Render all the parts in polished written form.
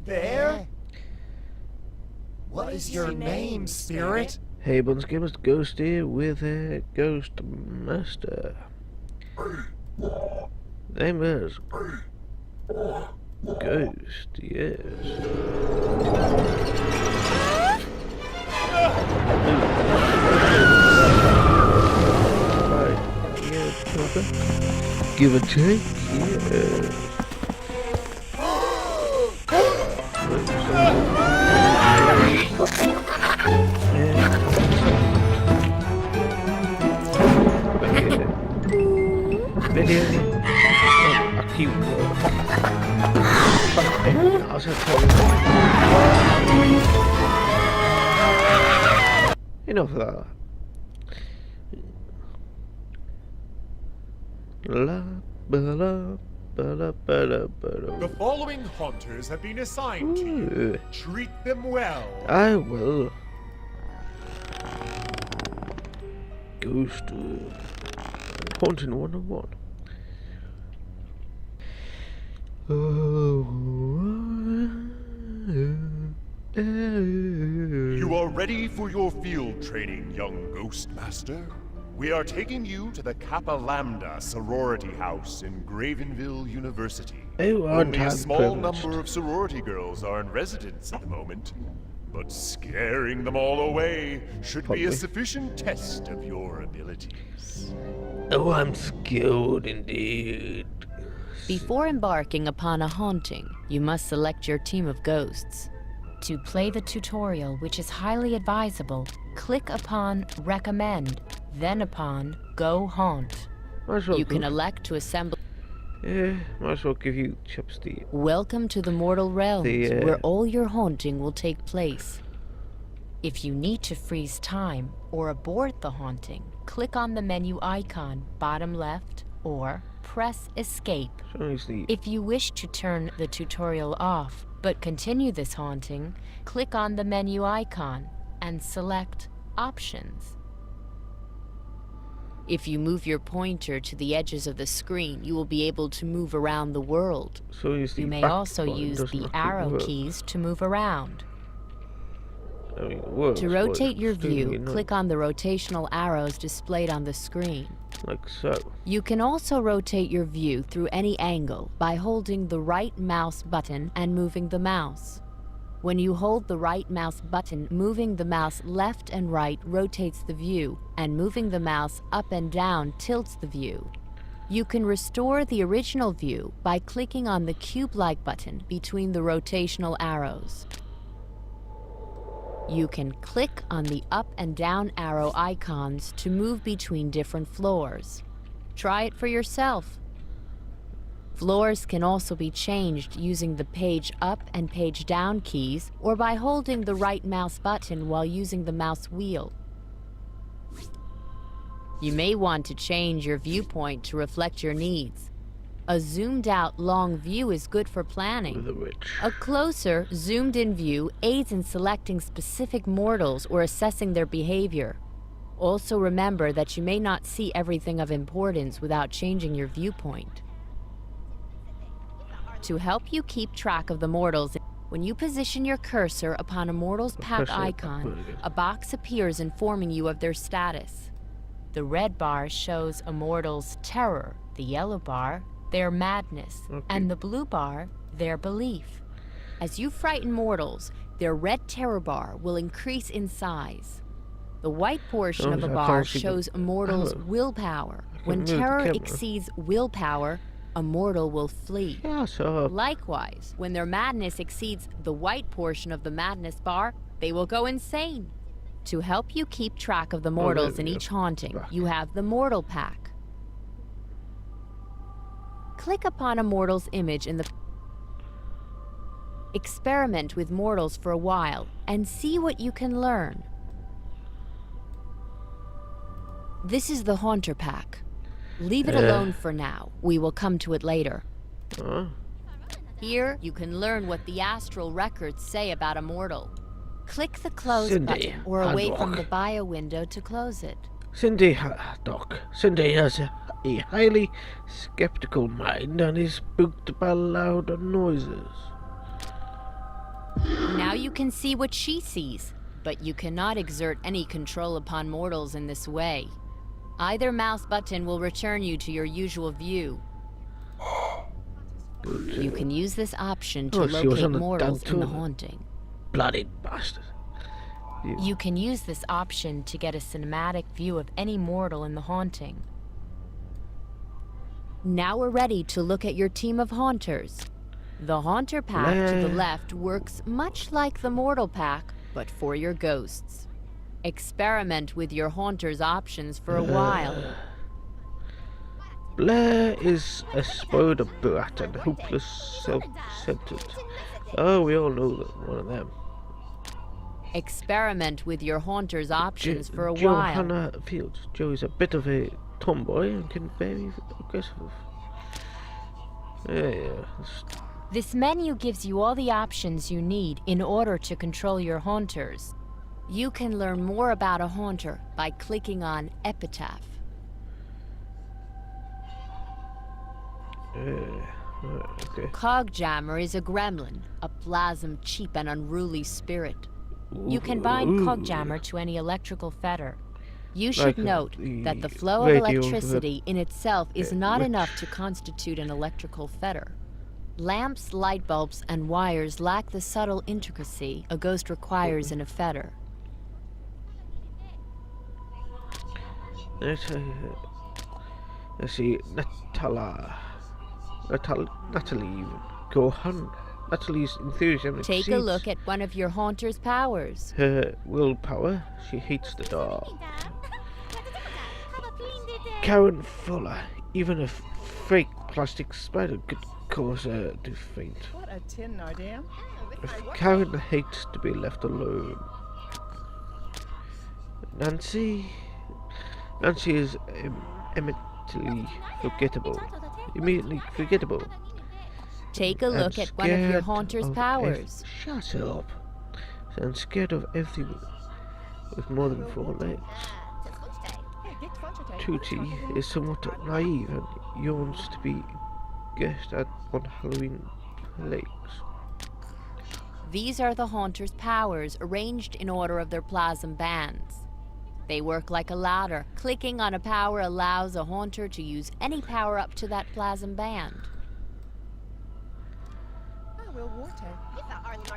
There? What is your name, spirit? Hey, once again, Mr. Ghost here with a Ghost Master. Name is Ghost, yes. Give a take, yes. Video aqui nossa, enough of that. The following haunters have been assigned to you. Treat them well. I will. Ghost Haunting 101. You are ready for your field training, young Ghost Master. We are taking you to the Kappa Lambda sorority house in Gravenville University. Only a small number of sorority girls are in residence at the moment, but scaring them all away should be a sufficient test of your abilities. Oh, I'm skilled indeed. Before embarking upon a haunting, you must select your team of ghosts. To play the tutorial, which is highly advisable, click upon Recommend, then upon Go Haunt. You can elect to assemble... Yeah, might as well give you chaps the... Welcome to the mortal realms, where all your haunting will take place. If you need to freeze time or abort the haunting, click on the menu icon, bottom left, or press Escape. If you wish to turn the tutorial off, but continue this haunting, click on the menu icon and select Options. If you move your pointer to the edges of the screen, you will be able to move around the world. You may also use the arrow keys to move around. To rotate your view, click on the rotational arrows displayed on the screen. Like so. You can also rotate your view through any angle by holding the right mouse button and moving the mouse. When you hold the right mouse button, moving the mouse left and right rotates the view, and moving the mouse up and down tilts the view. You can restore the original view by clicking on the cube-like button between the rotational arrows. You can click on the up and down arrow icons to move between different floors. Try it for yourself. Floors can also be changed using the page up and page down keys or by holding the right mouse button while using the mouse wheel. You may want to change your viewpoint to reflect your needs. A zoomed-out long view is good for planning. A closer, zoomed-in view aids in selecting specific mortals or assessing their behavior. Also remember that you may not see everything of importance without changing your viewpoint. To help you keep track of the mortals, when you position your cursor upon a mortal's pack icon, a box appears informing you of their status. The red bar shows a mortal's terror, the yellow bar, their madness, and the blue bar, their belief. As you frighten mortals, their red terror bar will increase in size. The white portion of the bar shows a mortal's willpower. When terror exceeds willpower, a mortal will flee. Likewise, when their madness exceeds the white portion of the madness bar, they will go insane. To help you keep track of the mortals in each haunting, you have the Mortal Pack. Click upon a mortal's image in the... Experiment with mortals for a while and see what you can learn. This is the Haunter Pack. Leave it alone for now. We will come to it later. Here, you can learn what the astral records say about a mortal. Click the Close button or away from the bio window to close it. Cindy has a highly skeptical mind and is spooked by loud noises. Now you can see what she sees, but you cannot exert any control upon mortals in this way. Either mouse button will return you to your usual view. You can use this option to locate mortals in the haunting. Bloody bastard. You can use this option to get a cinematic view of any mortal in the haunting. Now we're ready to look at your team of haunters. The haunter pack to the left works much like the mortal pack, but for your ghosts. Experiment with your haunter's options for a while. Blair is a spoiled brat and hopeless, self-centered. Oh, we all know that one of them. Experiment with your haunter's options for a while. Johanna Fields. Joe is a bit of a tomboy and can be very aggressive. Yeah. This menu gives you all the options you need in order to control your haunters. You can learn more about a haunter by clicking on Epitaph. Okay. Cogjammer is a gremlin, a plasm cheap and unruly spirit. You can bind Cogjammer to any electrical fetter. You should note that the flow of electricity in itself is not enough to constitute an electrical fetter. Lamps, light bulbs, and wires lack the subtle intricacy a ghost requires in a fetter. Let's see, Natalie even. Gohan. Natalie's enthusiasm. Take a look at one of your haunter's powers. Her willpower. She hates the dark. Karen Fuller. Even a fake plastic spider could cause her to faint. What a tin, no damn. Karen hates to be left alone. Nancy is immediately forgettable. Take a look at one of your haunter's powers. Shut up. I'm scared of everything with more than 4 legs. Tootie is somewhat naive and yearns to be guest at one Halloween lakes. These are the haunter's powers arranged in order of their plasm bands. They work like a ladder. Clicking on a power allows a haunter to use any power up to that plasm band.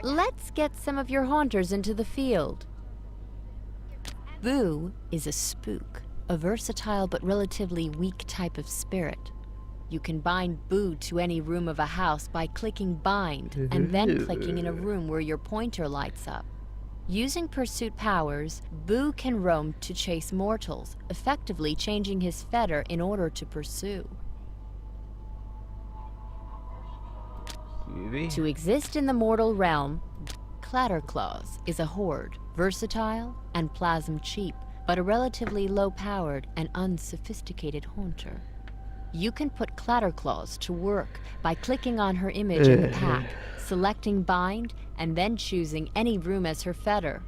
Let's get some of your haunters into the field. Boo is a spook, a versatile but relatively weak type of spirit. You can bind Boo to any room of a house by clicking bind and then clicking in a room where your pointer lights up. Using pursuit powers, Boo can roam to chase mortals, effectively changing his fetter in order to pursue. To exist in the mortal realm, Clatterclaws is a horde, versatile and plasm cheap, but a relatively low-powered and unsophisticated haunter. You can put Clatterclaws to work by clicking on her image in the pack, selecting bind, and then choosing any room as her fetter.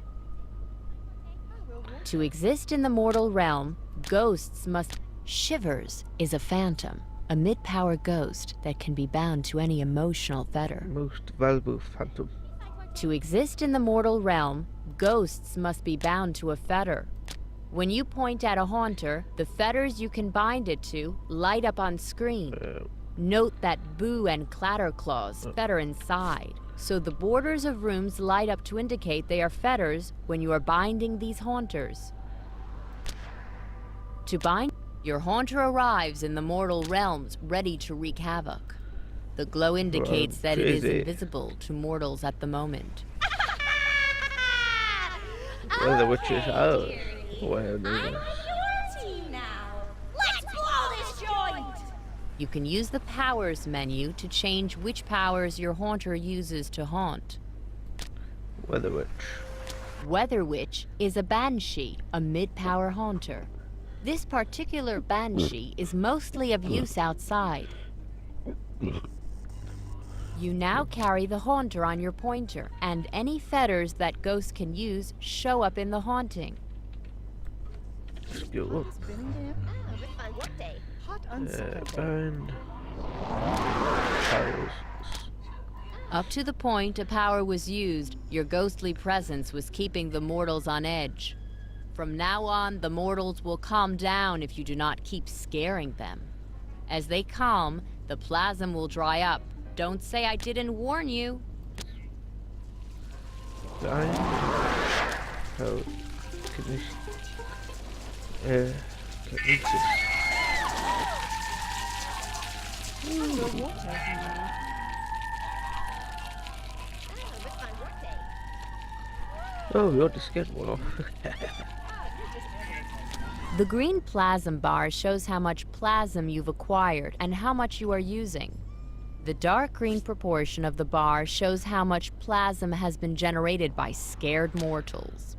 To exist in the mortal realm, ghosts must... Shivers is a phantom, a mid-power ghost that can be bound to any emotional fetter. Most valuable phantom. To exist in the mortal realm, ghosts must be bound to a fetter. When you point at a haunter, the fetters you can bind it to light up on screen. Note that Boo and Clatterclaws fetter inside, so the borders of rooms light up to indicate they are fetters when you are binding these haunters. To bind, your haunter arrives in the mortal realms ready to wreak havoc. The glow indicates that it is invisible to mortals at the moment. Well, the witch is out. Well, you can use the powers menu to change which powers your haunter uses to haunt. Weather Witch. Weather Witch is a banshee, a mid-power haunter. This particular banshee is mostly of use outside. You now carry the haunter on your pointer, and any fetters that ghosts can use show up in the haunting. Go up. Hot Burn. Powers. Up to the point a power was used, your ghostly presence was keeping the mortals on edge. From now on, the mortals will calm down if you do not keep scaring them. As they calm, the plasm will dry up. Don't say I didn't warn you. Oh, we ought to get one off. The green plasm bar shows how much plasm you've acquired and how much you are using. The dark green proportion of the bar shows how much plasm has been generated by scared mortals.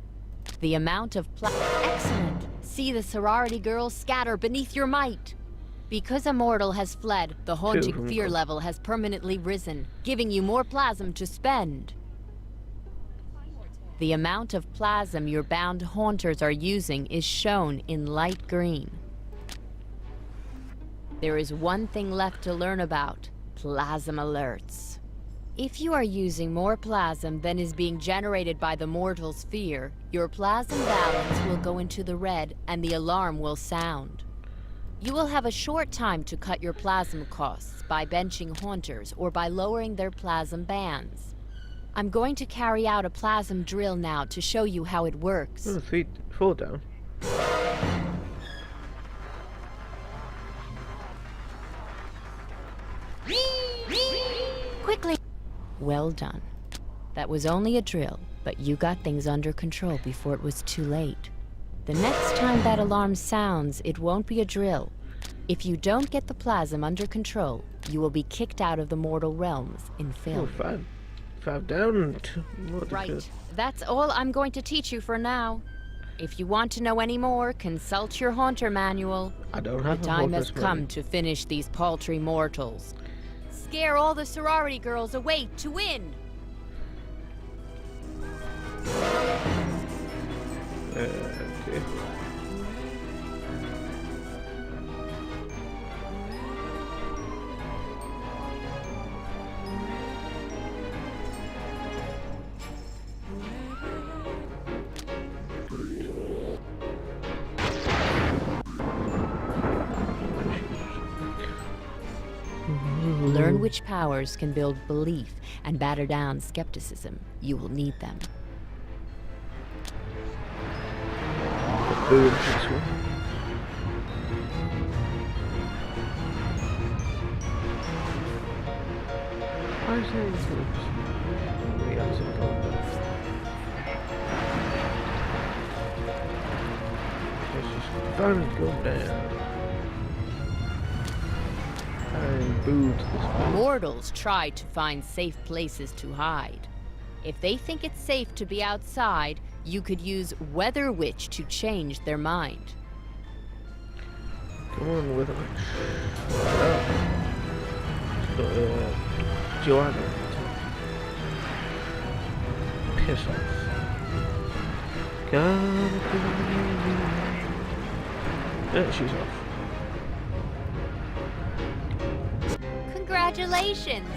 The amount of Excellent! See the sorority girls scatter beneath your might! Because a mortal has fled, the haunting fear level has permanently risen, giving you more plasm to spend. The amount of plasm your bound haunters are using is shown in light green. There is one thing left to learn about: plasm alerts. If you are using more plasm than is being generated by the mortal's fear, your plasm balance will go into the red and the alarm will sound. You will have a short time to cut your plasm costs by benching haunters or by lowering their plasm bands. I'm going to carry out a plasm drill now to show you how it works. Oh, 3, 4 down. Quickly! Well done. That was only a drill, but you got things under control before it was too late. The next time that alarm sounds, it won't be a drill. If you don't get the plasm under control, you will be kicked out of the mortal realms in failure. Oh, 5 down. Right. That's all I'm going to teach you for now. If you want to know any more, consult your Haunter manual. I don't have the time has come to finish these paltry mortals. Scare all the sorority girls away to win! Okay. Learn which powers can build belief and batter down skepticism. You will need them. Boom, this one. I say we have some problem. Let's just finally go down. And boom to this one. Mortals try to find safe places to hide. If they think it's safe to be outside, you could use Weather Witch to change their mind. Come on, Weather Witch. Joanna. Piss off. Yeah, she's off. Congratulations!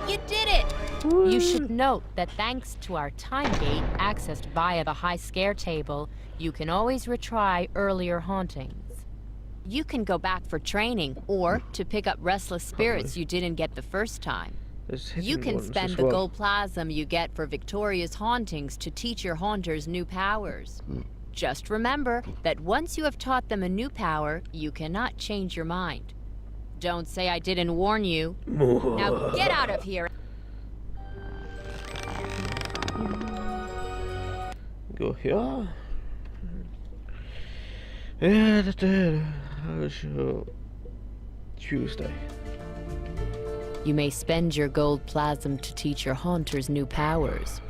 You did it! Woo. You should note that thanks to our time gate accessed via the high scare table, you can always retry earlier hauntings. You can go back for training or to pick up restless spirits you didn't get the first time. You can spend the gold plasm you get for victorious hauntings to teach your haunters new powers. Just remember that once you have taught them a new power, you cannot change your mind. Don't say I didn't warn you. Now get out of here! Go here. Yeah, that's it. Tuesday. You may spend your gold plasm to teach your haunters new powers.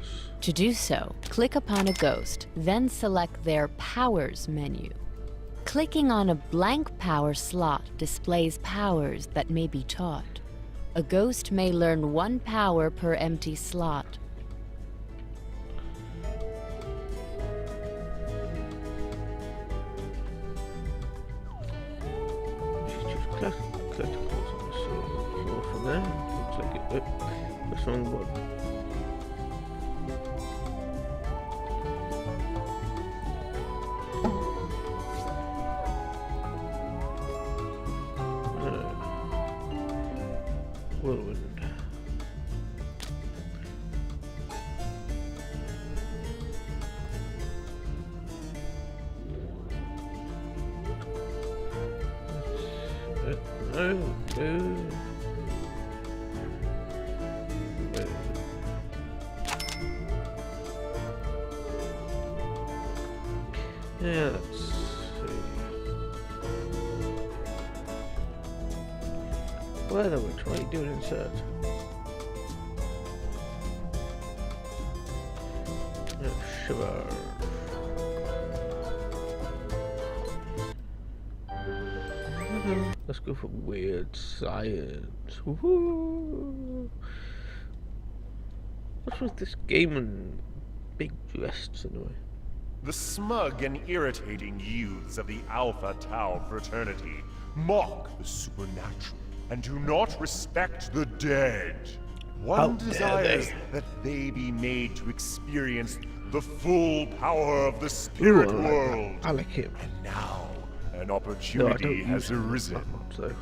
To do so, click upon a ghost, then select their Powers menu. Clicking on a blank power slot displays powers that may be taught. A ghost may learn 1 power per empty slot. Just click on the floor from there. Looks like it. This wrong one. Whirlwind. Yeah, let's see. Weather witch, what are you doing inside? Shiver. Let's go for weird science. Woohoo! What's with this game and big vests anyway? The smug and irritating youths of the Alpha Tau fraternity mock the supernatural and do not respect the dead. One desires that they be made to experience the full power of the spirit world. I like him. And now, an opportunity has arisen.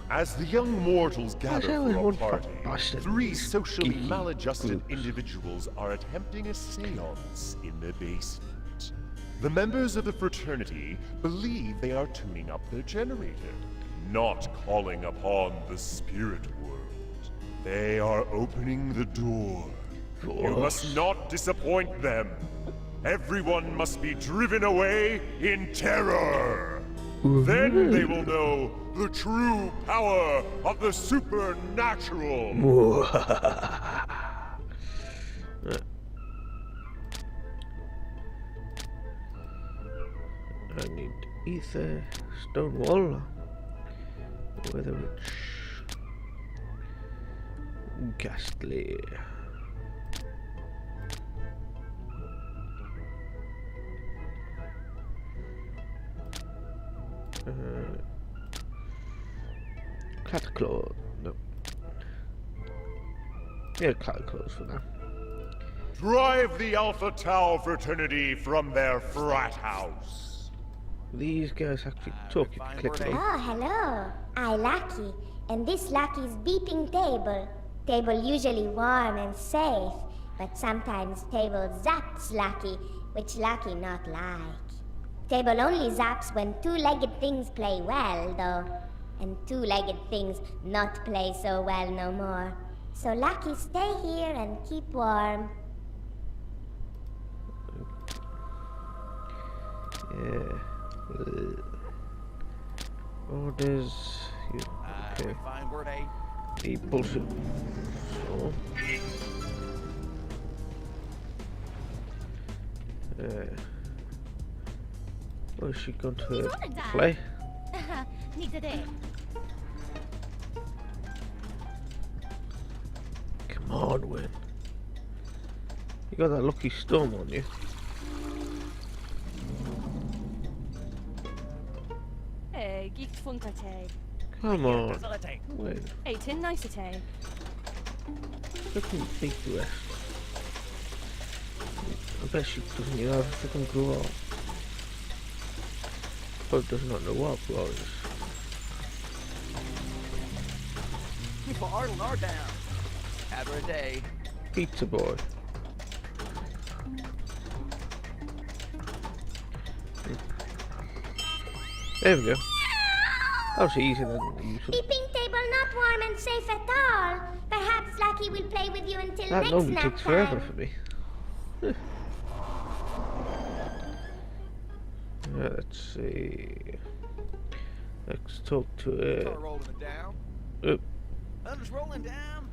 As the young mortals gather for a party, three socially maladjusted individuals are attempting a seance in the basement. The members of the fraternity believe they are tuning up their generator, not calling upon the spirit world. They are opening the door. You must not disappoint them. Everyone must be driven away in terror. Then they will know the true power of the supernatural. I need ether, stone wall, weather witch, ghastly. Cataclaw, no. Yeah, Cataclaws for now. Drive the Alpha Tau fraternity from their frat house. These guys actually talk, you can click on them. Oh, hello. I Lucky, and this Lucky's beeping table. Table usually warm and safe, but sometimes table zaps Lucky, which Lucky not like. Table only zaps when two-legged things play well, though, and two-legged things not play so well no more. So Lucky, stay here and keep warm. Yeah. Orders. Okay. Fine word, eh? The bullshit. So. Where's she going to play? Come on, Win. You got that lucky storm on you. Come on. Win. Fucking big rest. I bet she doesn't even have a fucking glow up. But does not know what glow is. People are down. Have her a day. Pizza boy. There we go. That was easier than usual. Beeping table not warm and safe at all. Perhaps Lucky will play with you until That next normally nap takes time. forever for me. Let's see. Let's talk to it. Car rolling down. Thunder's rolling down.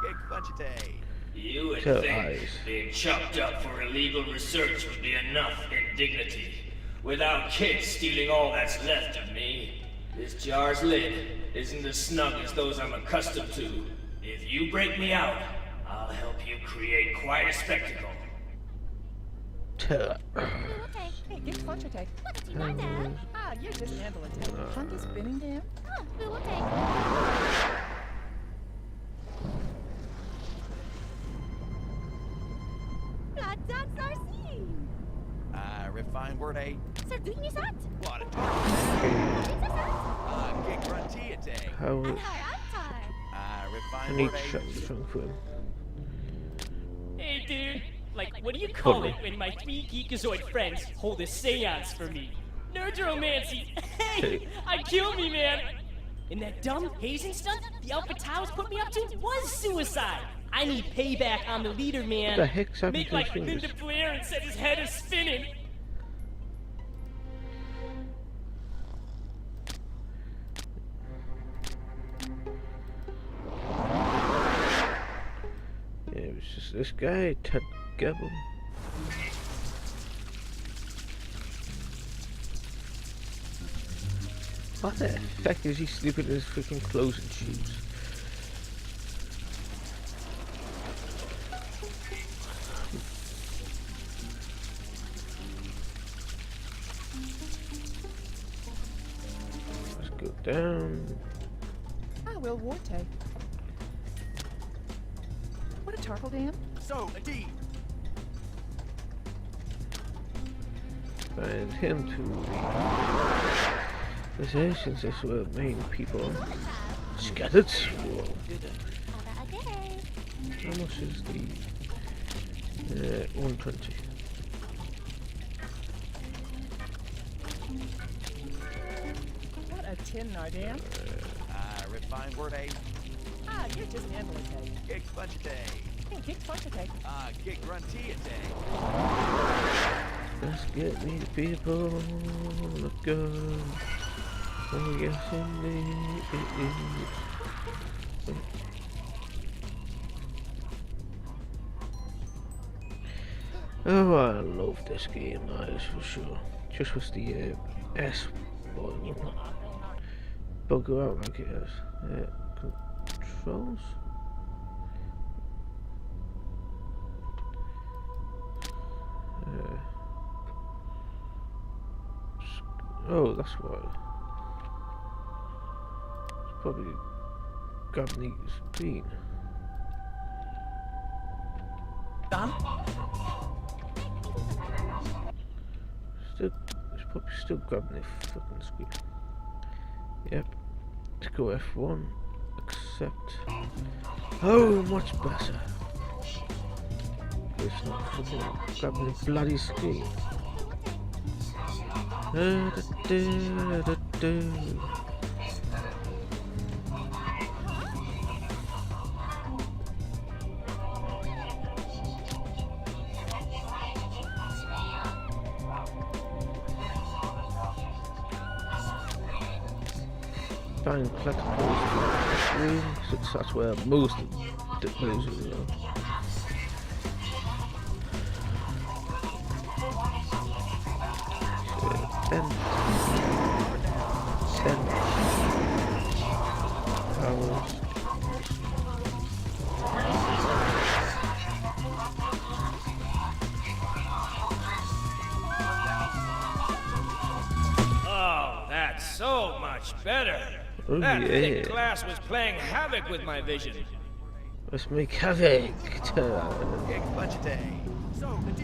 Get fudgy. You would Tell think eyes. being chopped up for illegal research would be enough indignity. Without kids stealing all that's left of me, this jar's lid isn't as snug as those I'm accustomed to. If you break me out, I'll help you create quite a spectacle. Tell Okay. Hey, get fudgy. What did you want, Dad? Ah, you're just handling it. Hunt is spinning them. Oh, okay. Refined word A. Sardinisaat? What a Okay. Get grunty tag. How is... I Refined need word to shut A. this thing for him. Hey, dude. Like, what do you call it when my 3 geekazoid friends hold a seance for me? Nerdromancy! Hey! I killed me, man! And that dumb hazing stunt the Alpha Towers put me up to was suicide! I need payback on the leader, man! What the heck's happened Make to like his fingers? Linda Blair and set his head is spinning! Yeah, it was just this guy, Ted Gabble. What the heck is he sleeping in his freaking clothes and shoes? Let's go down. Ah, Will Warte. What a turtle dam. So, a D. Find him to possessions as well, main people scattered. Whoa. How much is the 120? What a tin dam. Refined word A. Ah, you're just handling it. Get clutch day. Hey, kick fudge attack. Get grunty tag. Let's get me the people on the gun. Oh yes indeed it is. Oh, I love this game, that is for sure. Just with the S button. Bugger out like it is. Controls? Oh, that's why. It's probably grabbing the screen. Done? Still, it's probably still grabbing the fucking screen. Yep. Let's go F1. Accept. Oh, much better. It's not fucking grabbing the bloody screen. Find collectibles to the screen, since that's where most of the players are. Send. Powers. Oh, that's so much better. Oh That yeah. thick glass was playing havoc with my vision. Let's make havoc. Get clutch day. So, a D.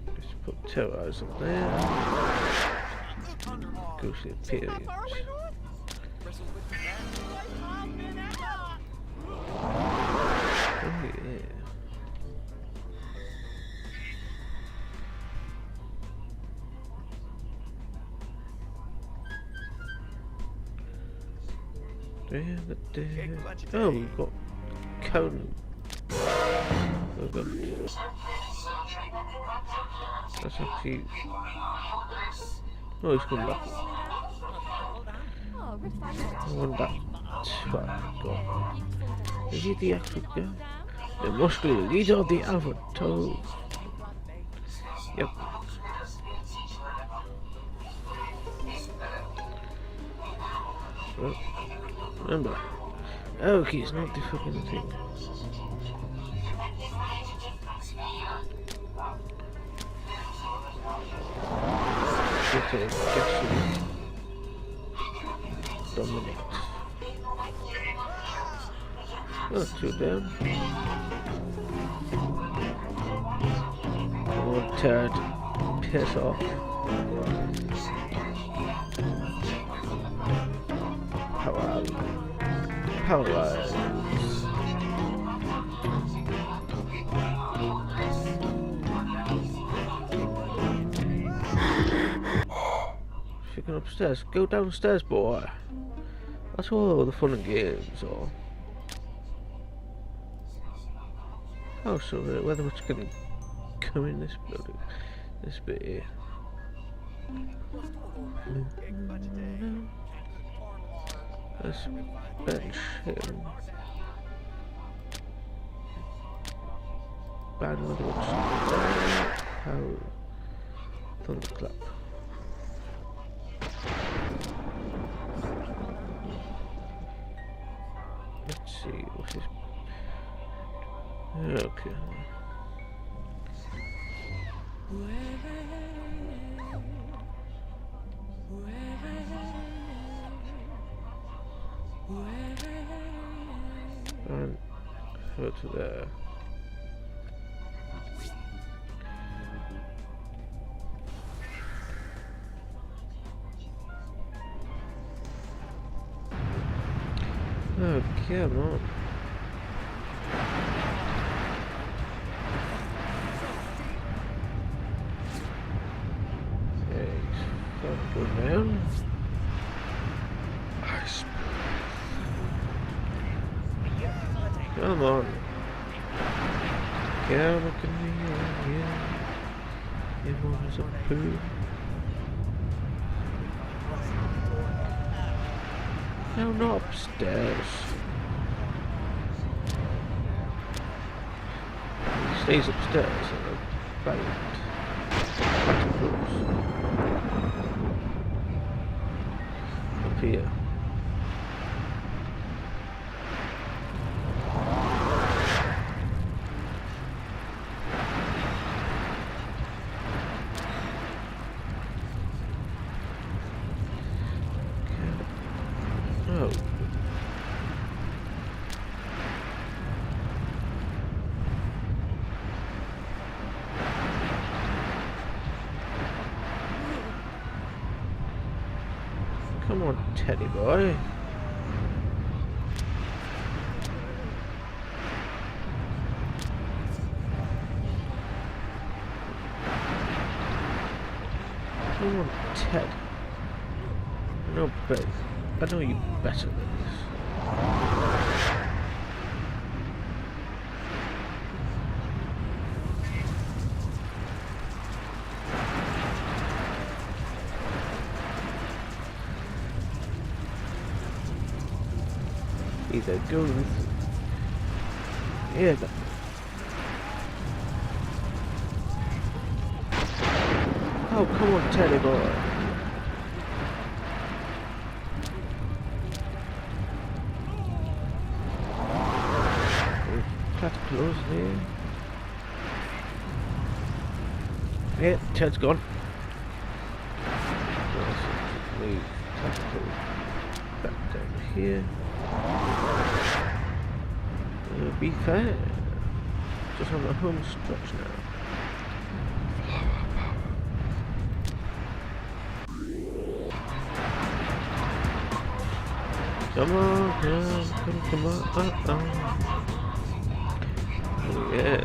Let's put 2 hours up there. Go see the periods. Oh yeah. Oh, we've got cone. We've got... That's actually... Oh, he's come back. I want that. What I've got. Is he the actual guy? The muscular leader of the Alpha Toe. Yep. So, remember, okay, it's not the fucking thing. Get to Dominate. Not too bad. Come on, Ted. Piss off. Paralyzed. Freaking upstairs. Go downstairs, boy. That's all the fun and games are. Oh, so whether much can come in this building, this bit here. Let's bench him. Bad whether much. How thunderclap. Let's see what is. Okay. And go to there. Oh, come on. Go down. Ice. Come on. Come on, yeah. Everyone's a poo. No, not upstairs. He stays upstairs and bait. Up here. Oh. Come on, Teddy boy. Come on, Ted. No better. I know you better than this. Either go with yeah. Oh, come on, Teddy boy. That's close there. Yeah, Ted's gone. Move tactical back down here. Be fair. Just on the home stretch now. Come on, come on, Oh yeah.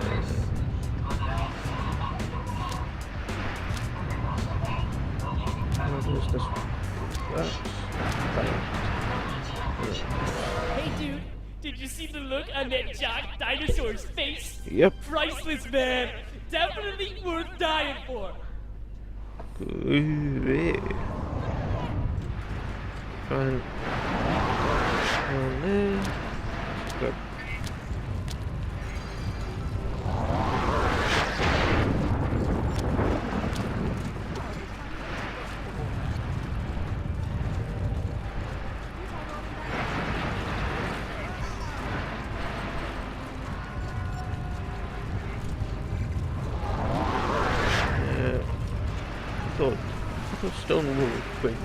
What is this? Hey dude, did you see the look on that jock dinosaur's face? Yep. Priceless, man. Definitely worth dying for. Good. Good. I thought stone wool was quick.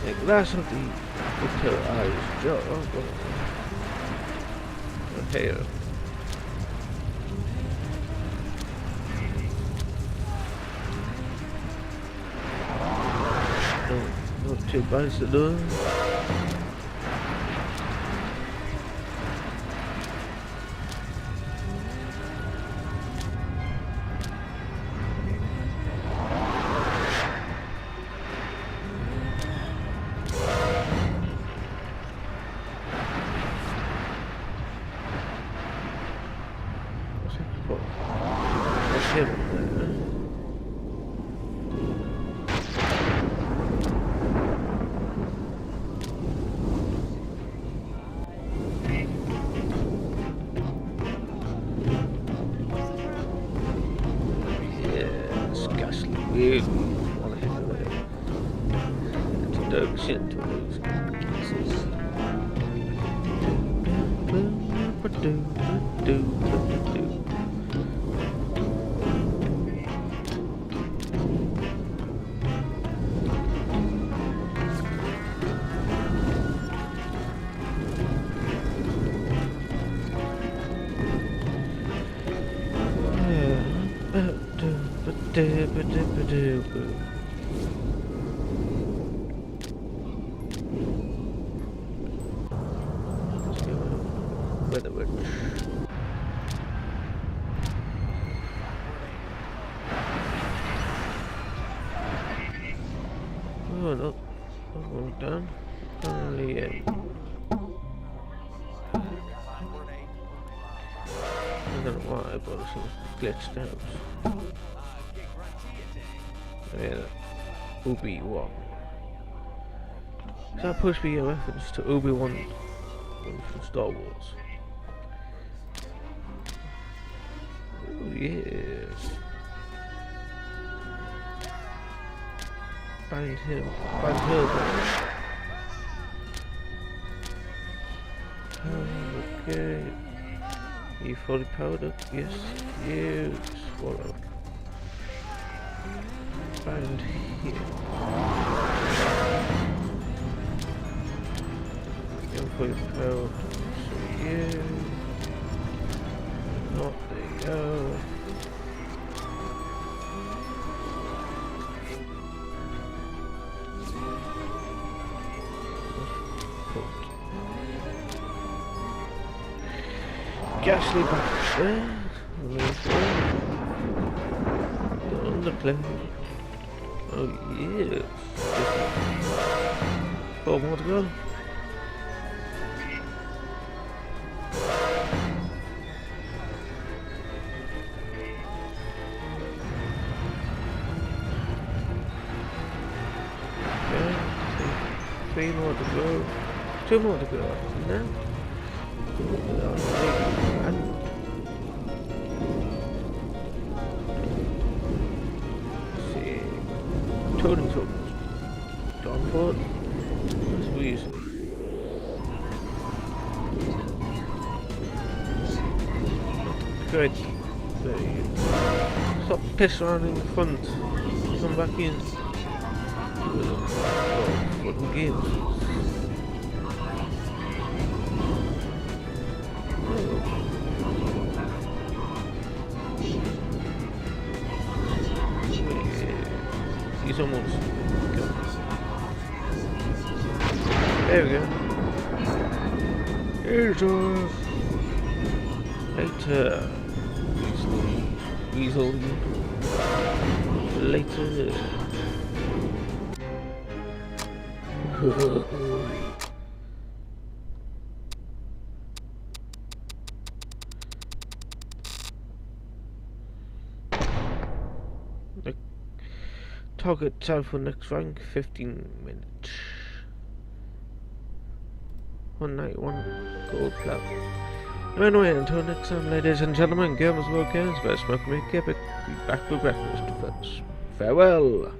The glass of the Look her eyes, Joe. Oh, her hair. No, not too bad to do. Weather witch. Oh no, all done. Finally in. I don't know why, but it seems glitched out. Yeah, Obi-Wan. Is that supposed to be a reference to Obi-Wan from Star Wars? Oh yes. Bind him. Bind her. Okay. You fully powered up? Yes. You swallow. Bind here. You're fully powered. So you. Not there you go. Ghastly back there. On the plane. Oh yes. 4 more to go. Okay. 3 more to go. 2 more to go. No. See, totem tools. Dog foot. That's easy. Great. There you go. Stop pissing around in the front. Come back in. Oh, fucking games. He's almost gone. There we go. Here's us. Later. Weasel. Later. Target time for next rank 15 minutes. 191 gold plat. Anyway, until next time, ladies and gentlemen, gamers, workers, best smoke me, keep it. Be back with breakfast defense. Farewell.